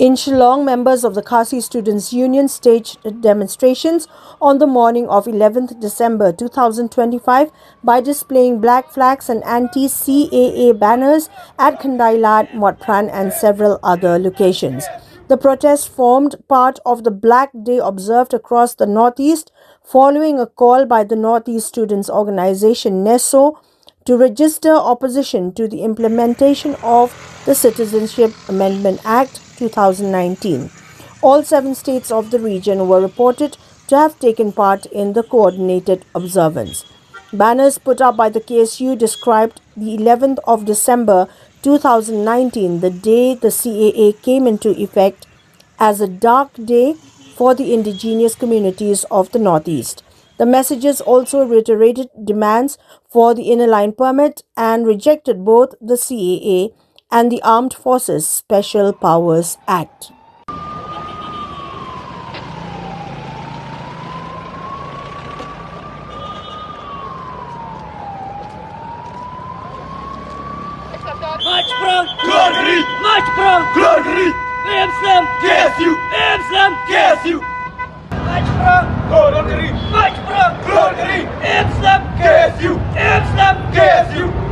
In Shillong, members of the Khasi Students' Union staged demonstrations on the morning of 11th December 2025 by displaying black flags and anti-Caa banners at Khandailat, Motpran and several other locations. The protest formed part of the Black Day observed across the Northeast following a call by the Northeast Students' Organization NESO to register opposition to the implementation of the Citizenship Amendment Act 2019. All 7 states of the region were reported to have taken part in the coordinated observance. Banners put up by the KSU described the 11th of December 2019, the day the CAA came into effect, as a dark day for the indigenous communities of the Northeast. The messages also reiterated demands for the inner line permit and rejected both the CAA and the Armed Forces Special Powers Act. March from Glory! March from Glory! Islam! KSU! Islam! KSU! March from Glory! March from Glory! Islam! KSU! Islam! KSU!